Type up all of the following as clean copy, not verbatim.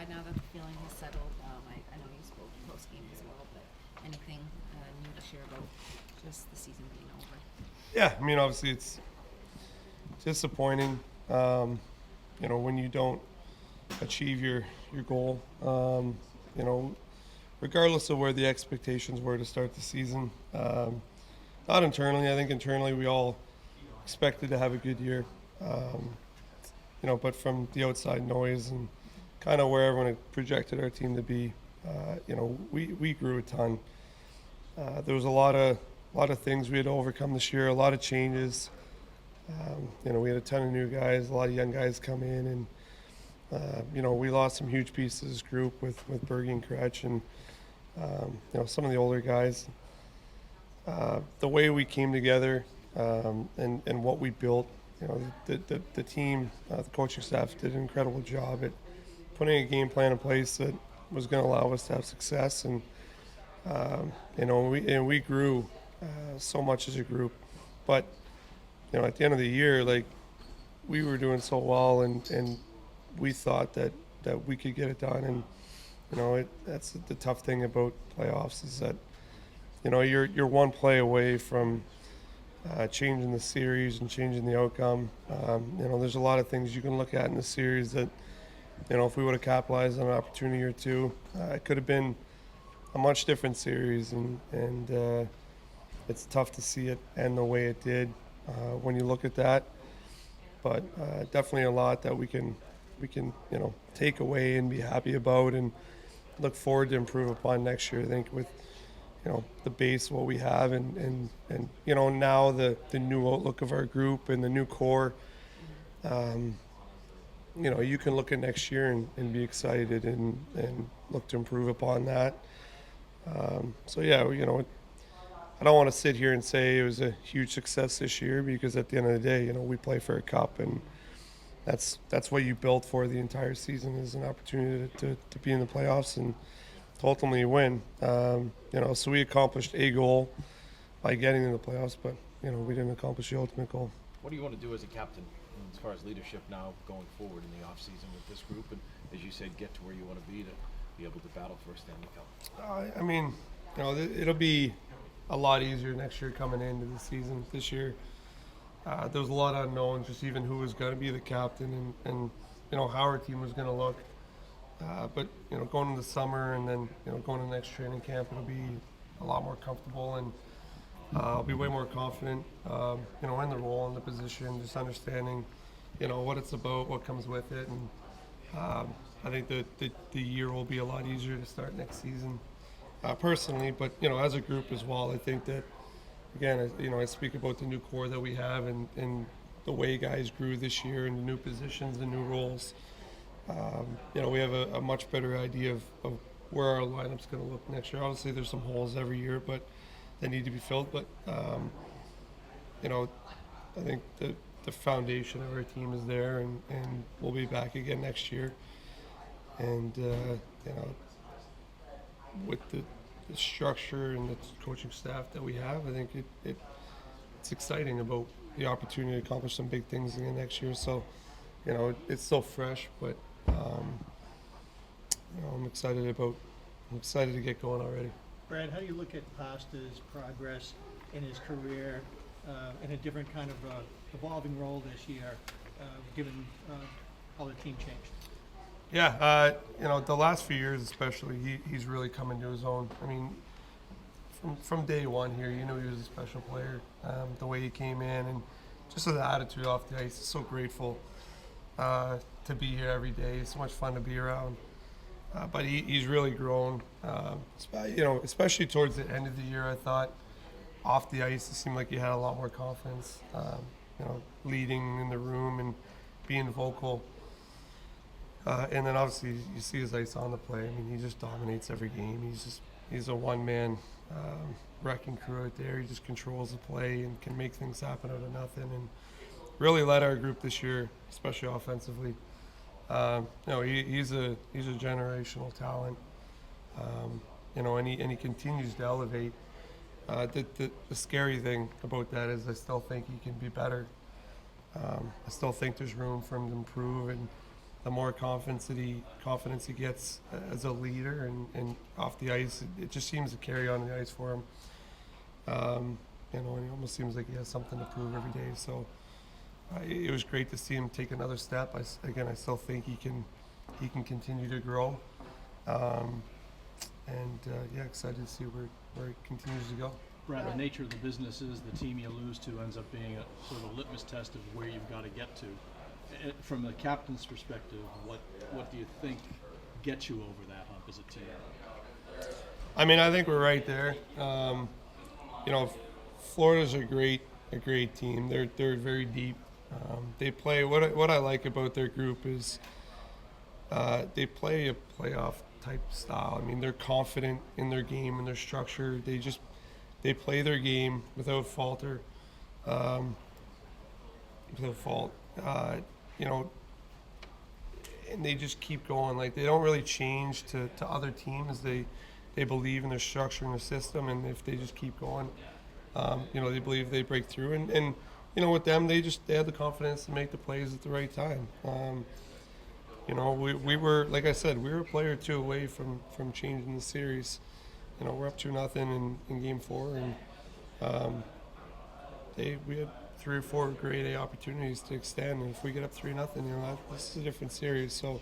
side now that the feeling has settled? I know you spoke post game as well, but anything new to share about just the season being over? Yeah, I mean, obviously it's disappointing, when you don't achieve your goal. You know, regardless of where the expectations were to start the season. Not internally. I think internally we all expected to have a good year. Um, but from the outside noise and kind of where everyone had projected our team to be, we grew a ton. There was a lot of things we had to overcome this year, a lot of changes. We had a ton of new guys, a lot of young guys come in, and we lost some huge pieces of this group with Bergie and Kretsch and some of the older guys. The way we came together and what we built, the team, the coaching staff did an incredible job at putting a game plan in place that was going to allow us to have success. And we grew so much as a group. But at the end of the year, like we were doing so well, and we thought that we could get it done. And that's the tough thing about playoffs is that you're one play away from changing the series and changing the outcome. There's a lot of things you can look at in the series that if we would have capitalized on an opportunity or two, it could have been a much different series. And it's tough to see it end the way it did when you look at that. But definitely a lot that we can take away and be happy about and look forward to improve upon next year. I think with the base what we have and now the new outlook of our group and the new core. You can look at next year and be excited and look to improve upon that. So yeah, I don't want to sit here and say it was a huge success this year because at the end of the day, we play for a cup, and that's what you built for the entire season is an opportunity to be in the playoffs and to ultimately win. So we accomplished a goal by getting in the playoffs, but we didn't accomplish the ultimate goal. What do you want to do as a captain as far as leadership now going forward in the offseason with this group and, as you said, get to where you want to be able to battle for a Stanley Cup? I mean, it'll be a lot easier next year coming into the season. This year, there was a lot of unknowns, just even who was going to be the captain and how our team was going to look. But going into the summer and then going to the next training camp, it'll be a lot more comfortable and I'll be way more confident. In the role, in the position, just understanding what it's about, what comes with it, and I think the year will be a lot easier to start next season. Personally, but as a group as well, I think that again, I speak about the new core that we have and the way guys grew this year and the new positions, the new roles. We have a much better idea of where our lineup's going to look next year. Obviously, there's some holes every year, but they need to be filled. But I think the foundation of our team is there, and we'll be back again next year. And with the structure and the coaching staff that we have, I think it's exciting about the opportunity to accomplish some big things again next year. So, it's still fresh, but I'm excited to get going already. Brad, how do you look at Pasta's progress in his career in a different kind of evolving role this year, given how the team changed? Yeah, the last few years especially, he's really come into his own. I mean, from day one here, he was a special player. The way he came in and just his attitude off the ice, so grateful to be here every day. It's so much fun to be around. But he's really grown, especially towards the end of the year. I thought off the ice, it seemed like he had a lot more confidence, leading in the room and being vocal. And then obviously you see his ice on the play. I mean, he just dominates every game. He's a one-man wrecking crew out there. He just controls the play and can make things happen out of nothing. And really led our group this year, especially offensively. He's a generational talent. And he continues to elevate. The scary thing about that is I still think he can be better. I still think there's room for him to improve, and the more confidence he gets as a leader and off the ice, it just seems to carry on the ice for him. You know, and it almost seems like he has something to prove every day. So it was great to see him take another step. I still think he can continue to grow. Excited to see where he continues to go. Brad, the nature of the business is the team you lose to ends up being a sort of litmus test of where you've got to get to. From the captain's perspective, what do you think gets you over that hump as a team? I mean, I think we're right there. You know, Florida's a great team. They're very deep. They play what I like about their group is they play a playoff type style. I mean, they're confident in their game and their structure. They play their game without falter, without fault. You know, and they just keep going. Like, they don't really change to other teams. They believe in their structure and their system, and if they just keep going, you know, they believe they break through. And you know, with them, they had the confidence to make the plays at the right time. You know, we were, like I said, we were a player or two away from changing the series. You know, we're up 2-0 in Game 4, and we had 3 or 4 grade A opportunities to extend, and if we get up 3-0, you know, this is a different series. So,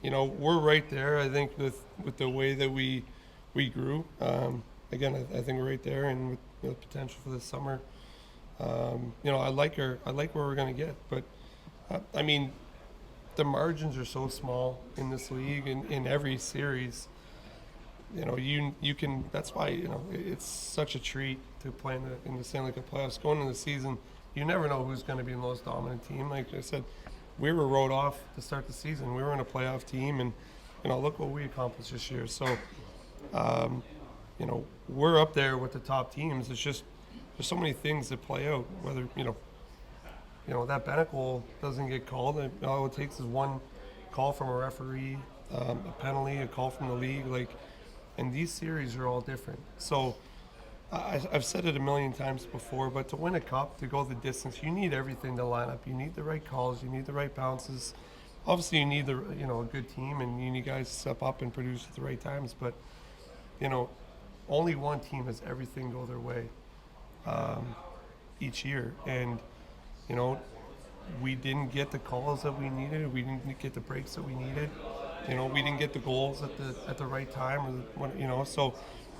you know, we're right there. I think with the way that we grew. Again, I think we're right there, and with the potential for this summer. You know, I like where we're going to get, but I mean, the margins are so small in this league and in every series. You know, you can. That's why, you know, it's such a treat to play in the Stanley Cup playoffs. Going into the season, you never know who's going to be the most dominant team. Like I said, we were wrote off to start the season. We were in a playoff team, and you know, look what we accomplished this year. So, you know, we're up there with the top teams. It's just there's so many things that play out. Whether you know that Bennett goal doesn't get called, and all it takes is one call from a referee, a penalty, a call from the league, like. And these series are all different. So I've said it a million times before, but to win a cup, to go the distance, you need everything to line up. You need the right calls. You need the right bounces. Obviously, you need a good team, and you need guys to step up and produce at the right times. But, you know, only one team has everything go their way each year. And, you know, we didn't get the calls that we needed. We didn't get the breaks that we needed. You know, we didn't get the goals at the right time, or you know, so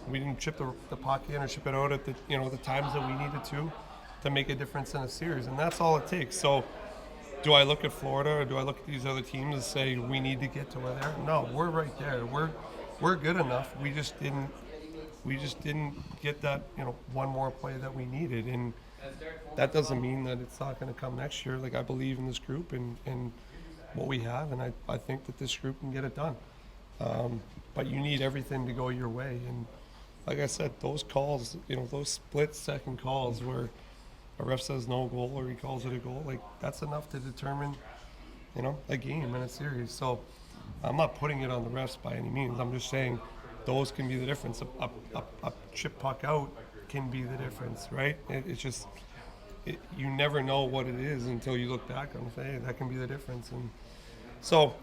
we didn't chip the puck in or chip it out at the times that we needed to make a difference in a series, and that's all it takes. So, do I look at Florida or do I look at these other teams and say we need to get to where they're? No, we're right there. We're good enough. We just didn't get that, you know, one more play that we needed, and that doesn't mean that it's not going to come next year. Like, I believe in this group and what we have, and I think that this group can get it done. But you need everything to go your way. And like I said, those calls, you know, those split-second calls where a ref says no goal or he calls it a goal, like, that's enough to determine, you know, a game and a series. So I'm not putting it on the refs by any means. I'm just saying those can be the difference. A chip puck out can be the difference, right? It's just you never know what it is until you look back and say, hey, that can be the difference. And so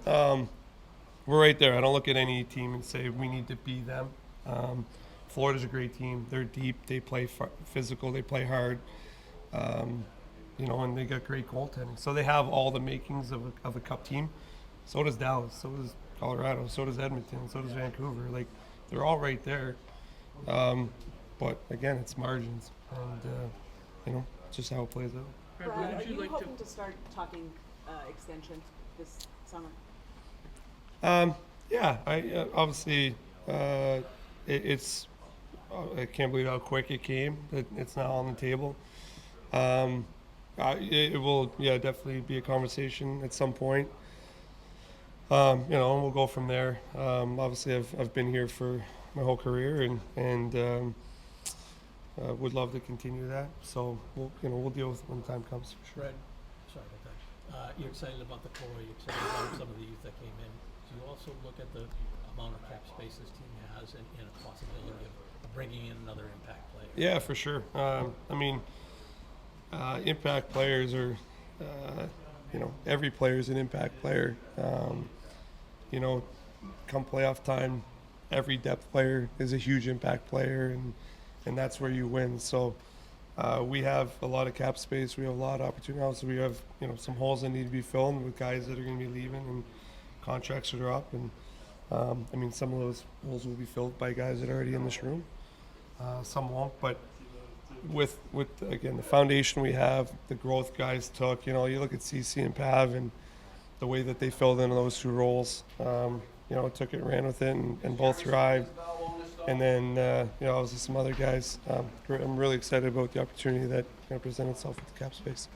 we're right there. I don't look at any team and say we need to be them. Florida's a great team. They're deep. They play physical. They play hard. You know, and they got great goaltending. So they have all the makings of a cup team. So does Dallas. So does Colorado. So does Edmonton. So does Vancouver. Like, they're all right there. But again, it's margins, and you know, just how it plays out. Brad, are you hoping to start talking extensions this summer? Yeah, I obviously it's I can't believe how quick it came. It's now on the table. It will, definitely be a conversation at some point. You know, and we'll go from there. Obviously, I've been here for my whole career, and would love to continue that. So we'll deal with it when the time comes, for sure. Brad, sorry about that. You're excited about the core. You're excited about some of the youth that came in. Do you also look at the amount of cap space this team has and a possibility of bringing in another impact player? Yeah, for sure. I mean, impact players are, every player is an impact player. You know, come playoff time, every depth player is a huge impact player, and that's where you win. So we have a lot of cap space. We have a lot of opportunity. Also, we have some holes that need to be filled with guys that are going to be leaving and contracts that are up. And I mean, some of those holes will be filled by guys that are already in this room. Some won't, but with again the foundation we have, the growth guys took. You look at CC and Pav and the way that they filled in those two roles. Took it, ran with it, and both thrived. And then obviously some other guys. I'm really excited about the opportunity that present itself with the cap space.